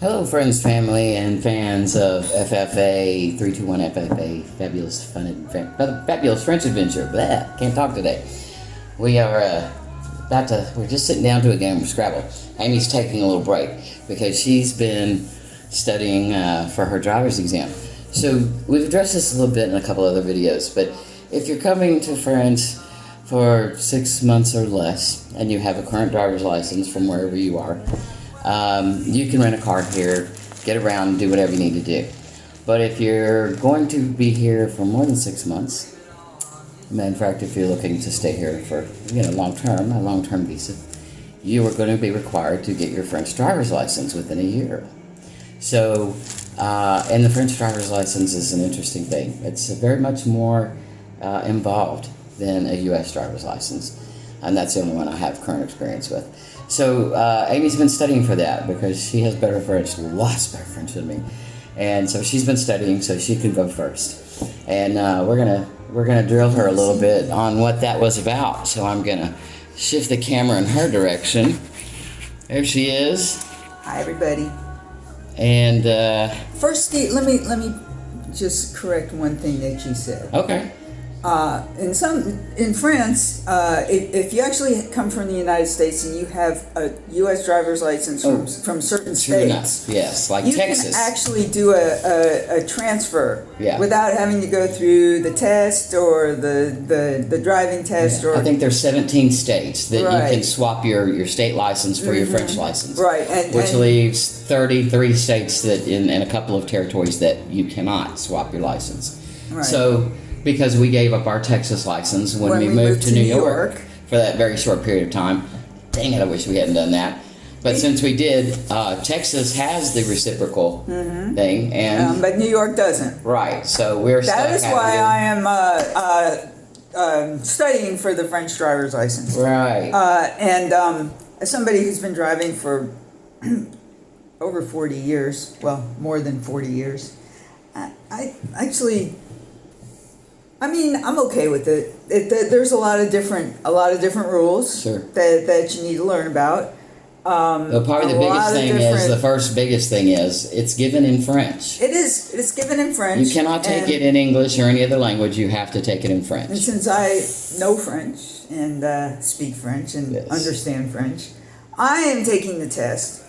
Hello, friends, family, and fans of FFA 321 FFA Fabulous French Adventure. Blah, can't talk today. We are we're just sitting down to a game of Scrabble. Amy's taking a little break because she's been studying for her driver's exam. So we've addressed this a little bit in a couple other videos, but if you're coming to France for 6 months or less and you have a current driver's license from wherever you are, you can rent a car here, get around, and do whatever you need to do. But if you're going to be here for more than 6 months, in fact, if you're looking to stay here for a long-term visa, you are going to be required to get your French driver's license within a year. So, and the French driver's license is an interesting thing. It's very much more involved than a U.S. driver's license, and that's the only one I have current experience with. So Amy's been studying for that because she has better French, lots better French than me, and so she's been studying so she can go first. And we're gonna drill her a little bit on what that was about. So I'm gonna shift the camera in her direction. There she is. Hi, everybody. And first, let me just correct one thing that you said. Okay. In France, if you actually come from the United States and you have a U.S. driver's license from certain states, yes, like you Texas, can actually do a transfer without having to go through the test or the driving test. Or I think there's 17 states that you can swap your state license for your French license, which leaves 33 states that in a couple of territories that you cannot swap your license. Right. So, because we gave up our Texas license when we moved to New York for that very short period of time. Dang it, I wish we hadn't done that. But since we did, Texas has the reciprocal thing, and but New York doesn't. Right, so we're stuck. That is why I am studying for the French driver's license. Right. As somebody who's been driving for over 40 years, well, more than 40 years, I'm okay with it. There's a lot of different rules that you need to learn about. Probably the biggest thing is it's given in French. It's given in French. You cannot take it in English or any other language. You have to take it in French. And since I know French and speak French and understand French, I am taking the test.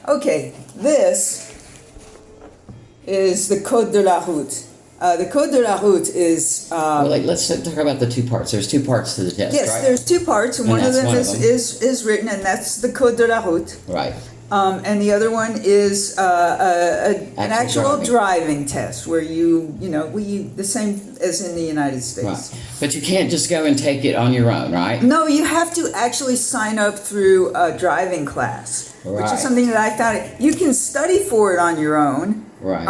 Okay, this is the Code de la Route. The Code de la Route is... let's talk about the two parts. There's two parts to the test, yes, right? Yes, there's two parts, and one of them is written, and that's the Code de la Route. Right. And the other one is an actual driving test, where the same as in the United States. Right. But you can't just go and take it on your own, right? No, you have to actually sign up through a driving class, which is something that I found. You can study for it on your own. Right.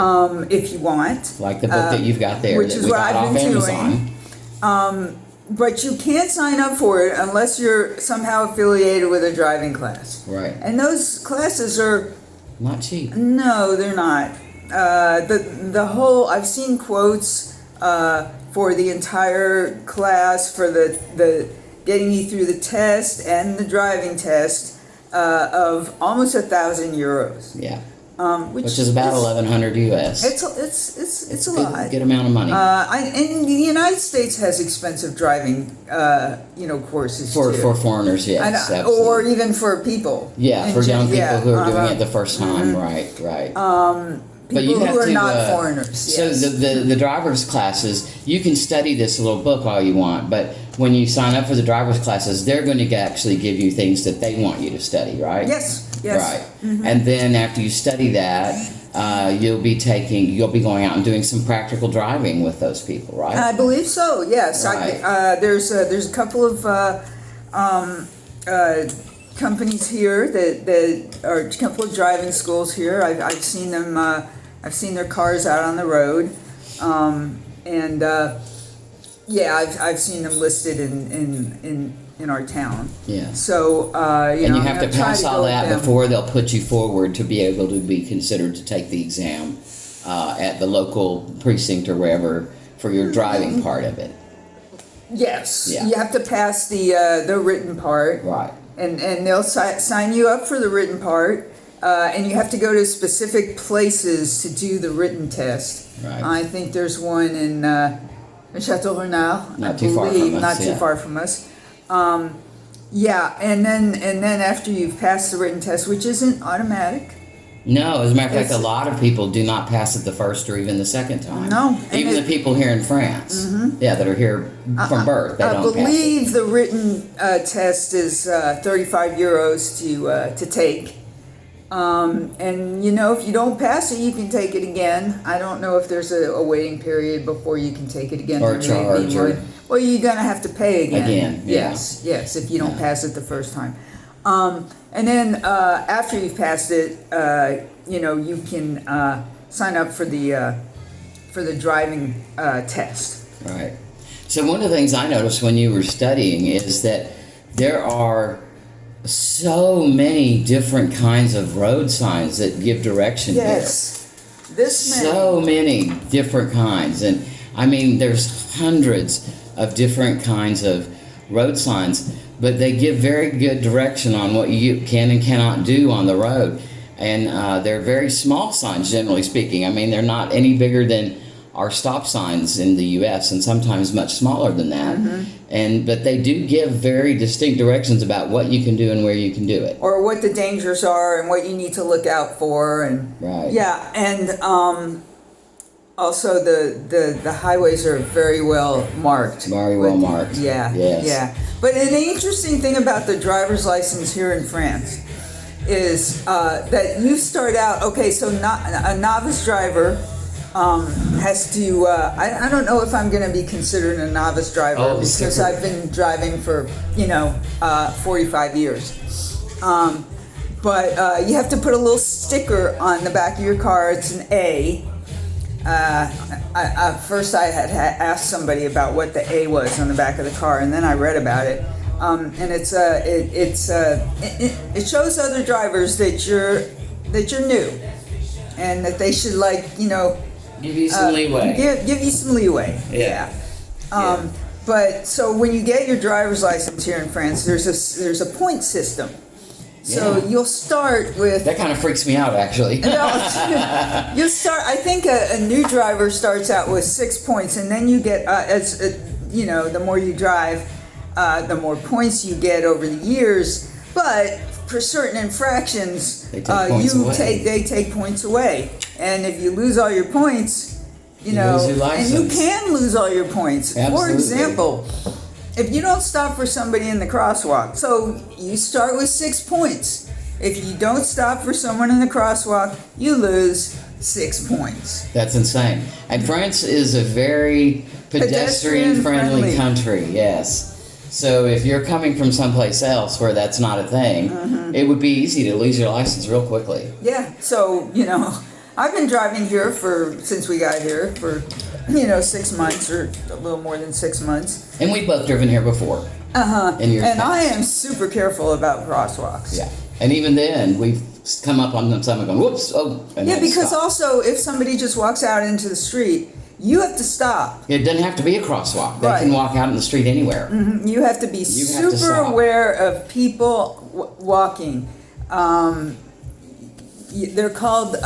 If you want. Like the book that you've got there, which is what I've been doing. But you can't sign up for it unless you're somehow affiliated with a driving class. Right. And those classes are not cheap. No, they're not. I've seen quotes for the entire class for the getting you through the test and the driving test of almost €1,000. Yeah. Which is about 1,100 US. It's a lot. Good amount of money. And the United States has expensive driving, courses for foreigners, yes, or even for people. Yeah, for young people who are doing it the first time, right. People who are not foreigners. Yes. So the driver's classes, you can study this little book all you want, but when you sign up for the driver's classes, they're going to actually give you things that they want you to study, right? Yes. Right. And then after you study that, you'll be going out and doing some practical driving with those people, right? I believe so. Yes. Right. There's a couple of companies here that are a couple of driving schools here. I've seen them. I've seen their cars out on the road, I've seen them listed in our town. Yeah. So and you have to pass all that before they'll put you forward to be able to be considered to take the exam at the local precinct or wherever for your driving part of it. Yes. Yeah. You have to pass the written part. Right. And they'll sign you up for the written part. and you have to go to specific places to do the written test. Right. I think there's one in Chateau Renard, Not too far from us, not too yeah. far from us. Yeah, and then after you've passed the written test, which isn't automatic. No, as a matter of fact, It's- a lot of people do not pass it the first or even the second time. No, and Even the people here in France, yeah, that are here from birth, they I don't pass it. believe the written test is 35 euros to take. And you know, if you don't pass it, you can take it again. I don't know if there's a waiting period before you can take it again. Or a There may be charge, or- one. Well, you're gonna have to pay again. Again, yeah. Yes, if you don't pass it the first time. And then after you've passed it, you know, you can sign up for the driving test. Right. So one of the things I noticed when you were studying is that there are so many different kinds of road signs that give direction Yes, this here. man. So many different kinds. And I mean, there's hundreds of different kinds of road signs, but they give very good direction on what you can and cannot do on the road. And they're very small signs, generally speaking. I mean, they're not any bigger than our stop signs in the U.S. and sometimes much smaller than that. But they do give very distinct directions about what you can do and where you can do it. Or what the dangers are and what you need to look out for, and Right. yeah, and also the highways are very well marked. Very well marked. Yeah, Yes. yeah. But an interesting thing about the driver's license here in France is that you start out, okay, so a novice driver has to, I don't know if I'm going to be considered a novice driver Oh, because super. I've been driving for, 45 years. But you have to put a little sticker on the back of your car. It's an A. First I had asked somebody about what the A was on the back of the car, and then I read about it. And it shows other drivers that you're new, and that they should Give you some leeway. give you some leeway. Yeah. But so when you get your driver's license here in France, there's a point system. So Yeah. you'll start with. That kind of freaks me out, actually. No, you start. I think a new driver starts out with 6 points, and then you get the more you drive, the more points you get over the years. But for certain infractions, They take points away. they take points away, and if you lose all your points, You lose your and you license. can lose all your points. For Absolutely. example, if you don't stop for somebody in the crosswalk, so you start with 6 points. If you don't stop for someone in the crosswalk, you lose 6 points. That's insane. And France is a very pedestrian-friendly Pedestrian-friendly. country, yes. So if you're coming from someplace else where that's not a thing, it would be easy to lose your license real quickly. Yeah, so, I've been driving here since we got here for, 6 months or a little more than 6 months. And we've both driven here before. In years And I past. am super careful about crosswalks. Yeah. And even then, we've come up on them some and gone, whoops, oh, and Yeah, then because stop. also if somebody just walks out into the street, you have to stop. It doesn't have to be a crosswalk. They Right. can walk out in the street anywhere. You have to be You have to super stop. aware of people walking. They're called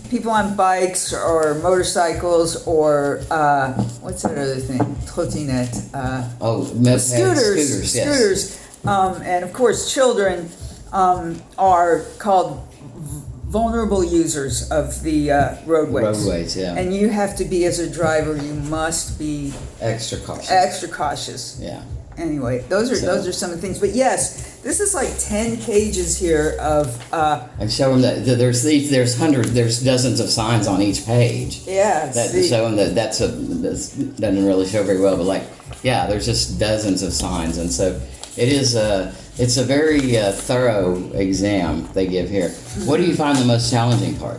people on bikes or motorcycles or what's that other thing? Trottinette. Mopeds, Scooters. yes. Scooters. And of course, children are called vulnerable users of the roadways. Roadways, yeah. And you have to be, as a driver, you must be Extra cautious. extra cautious. Yeah. Anyway, those are some of the things. But yes, this is like 10 pages here of And show them that there's hundreds, there's dozens of signs on each page. That show them that this doesn't really show very well, but there's just dozens of signs, and so it's a very thorough exam they give here. What do you find the most challenging part?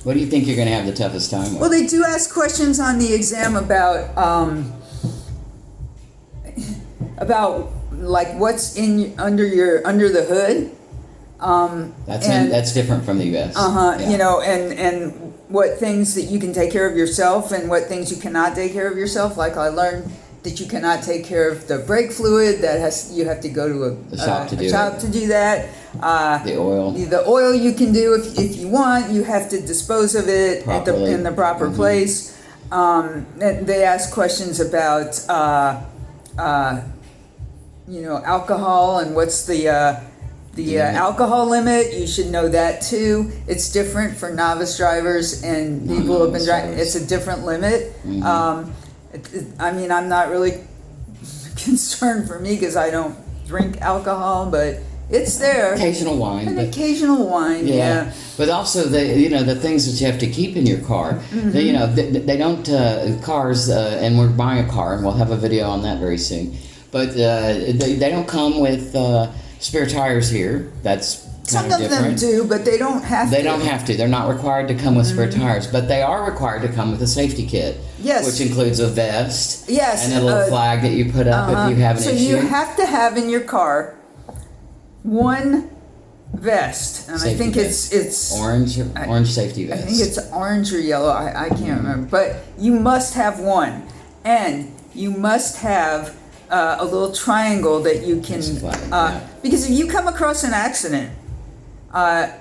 What do you think you're going to have the toughest time with? well, they do ask questions on the exam about like what's under the hood. That's different from the U.S. Yeah. And what things that you can take care of yourself and what things you cannot take care of yourself. Like I learned that you cannot take care of the brake fluid. You have to go to The shop to do to do that. The oil. The oil you can do if you want. You have to dispose of it in the proper place. They ask questions about alcohol and what's the alcohol limit. You should know that too. It's different for novice drivers and people who have been driving. It's a different limit. I'm not really concerned for me because I don't drink alcohol, but it's there. Occasional wine. Occasional wine, yeah. But also the things that you have to keep in your car. They don't cars, and we're buying a car, and we'll have a video on that very soon. But they don't come with spare tires here. That's some of them do, but they don't have to. They don't have to. They're not required to come with spare tires, but they are required to come with a safety kit. Yes. Which includes a vest. Yes. And a little flag that you put up if you have an issue. So you have to have in your car one vest, and Safety I think vest. it's orange safety vest. I think it's orange or yellow. I can't remember, but you must have one, and you must have a little triangle that you can because if you come across an accident,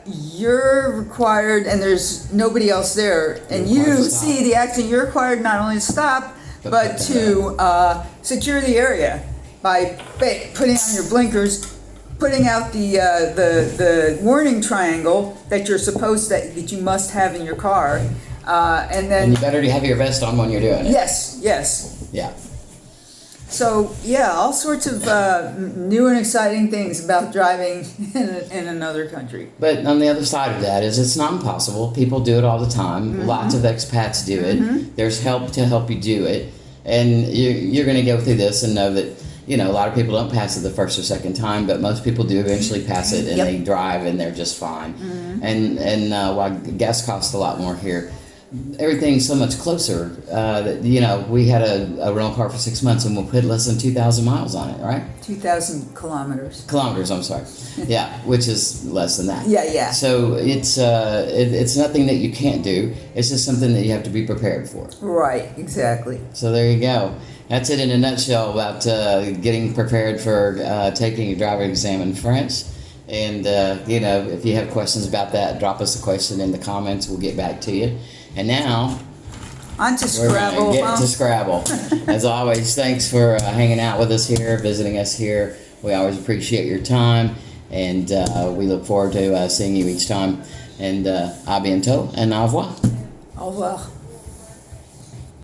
you're required, and there's nobody else there, and you see the accident, you're required not only to stop but to secure the area by putting on your blinkers, putting out the warning triangle that that you must have in your car, and then you better have your vest on when you're doing it. Yes. Yeah. So all sorts of new and exciting things about driving in another country. But on the other side of that is it's not impossible. People do it all the time. Lots of expats do it. There's help to help you do it, and you're going to go through this and know that a lot of people don't pass it the first or second time, but most people do eventually pass it, and they drive and they're just fine. And while gas costs a lot more here, everything's so much closer. We had a rental car for 6 months, and we'll put less than 2,000 miles on it, right? 2,000 kilometers. Kilometers, I'm sorry. Yeah, which is less than that. Yeah. So it's nothing that you can't do. It's just something that you have to be prepared for. Right, exactly. So there you go. That's it in a nutshell about getting prepared for taking your driving exam in French. And, if you have questions about that, drop us a question in the comments. We'll get back to you. And now, on to Scrabble. We're going to get to Scrabble. As always, thanks for hanging out with us here, visiting us here. We always appreciate your time, and we look forward to seeing you each time. And à bientôt, and au revoir. Au revoir.